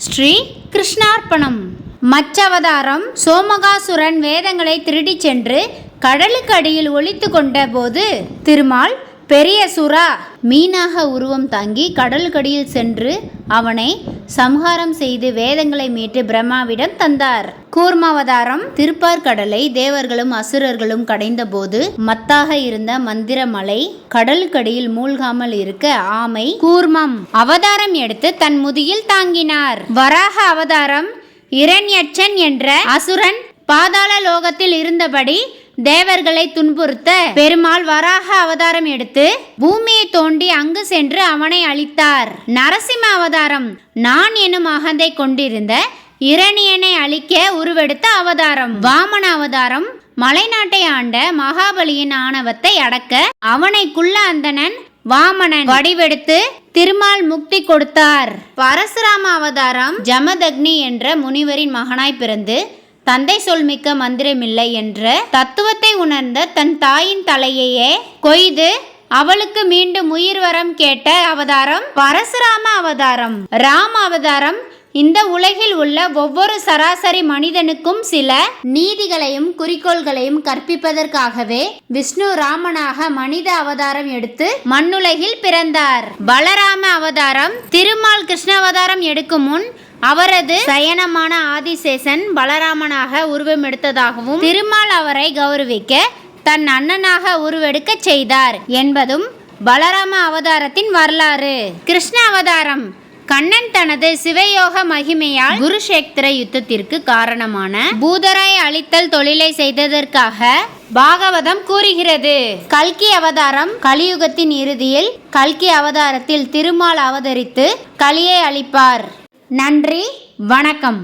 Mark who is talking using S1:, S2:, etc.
S1: ஸ்ரீ கிருஷ்ணார்ப்பணம். மச்சவதாரம். சோமகாசுரன் வேதங்களை திருடிச் சென்று கடலுக்கு அடியில் ஒளித்து கொண்ட போது திருமால் பெரிய சுறா மீனாக உருவம் தாங்கி கடலுக்கடியில் சென்று அவனை சம்ஹாரம் செய்து வேதங்களை மீட்டு பிரம்மாவிடம் தந்தார். கூர்மாவதாரம். திருப்பார்கடலை தேவர்களும் அசுரர்களும் கடைந்த போது மத்தாக இருந்த மந்திர மலை கடலுக்கடியில் மூழ்காமல் இருக்க ஆமை கூர்மம் அவதாரம் எடுத்து தன் முதுகில் தாங்கினார். வராக அவதாரம். இரண்யட்சன் என்ற அசுரன் பாதாள லோகத்தில் இருந்தபடி தேவர்களை துன்புறுத்த பெருமாள் வராக அவதாரம் எடுத்து பூமியை தோண்டி அங்கு சென்று அவனை அழித்தார். நரசிம்ம அவதாரம். நான் எனும் அகந்தை கொண்டிருந்த இரணியனை அழிக்க உருவெடுத்த அவதாரம். வாமன அவதாரம். மலைநாட்டை ஆண்ட மகாபலியின் ஆணவத்தை அடக்க அவனை குள்ள அந்தணன் வாமனன் வடிவெடுத்து திருமால் முக்தி கொடுத்தார். பரசுராம அவதாரம். ஜமதக்னி என்ற முனிவரின் மகனாய் பிறந்து தந்தை சொல்மிக்க மந்திரமில்லை என்ற தத்துவத்தை உணர்ந்த தன் தாயின் தலையையே கொய்து அவளுக்கு மீண்டும் உயிர் வரம் கேட்ட அவதாரம் பரசுராம அவதாரம். ராம அவதாரம். இந்த உலகில் உள்ள ஒவ்வொரு சராசரி மனிதனுக்கும் சில நீதிகளையும் குறிக்கோள்களையும் கற்பிப்பதற்காகவே விஷ்ணு ராமனாக மனித அவதாரம் எடுத்து மண்ணுலகில் பிறந்தார். பலராம அவதாரம். திருமால் கிருஷ்ண அவதாரம் எடுக்கும் முன் அவரது சயனமான ஆதிசேஷன் பலராமனாக உருவம் எடுத்ததாகவும் திருமால் அவரை கௌரவிக்க தன் அண்ணனாக உருவெடுக்க செய்தார் என்பதும் பலராம அவதாரத்தின் வரலாறு. கிருஷ்ண அவதாரம். கண்ணன் தனது சிவயோக மகிமையால் குருஷேத்திர யுத்தத்திற்கு காரணமான பூதரை அழித்தல் தொழிலை செய்ததற்காக பாகவதம் கூறுகிறது. கல்கி அவதாரம். கலியுகத்தின் இறுதியில் கல்கி அவதாரத்தில் திருமால் அவதரித்து கலியை அழிப்பார். நன்றி, வணக்கம்.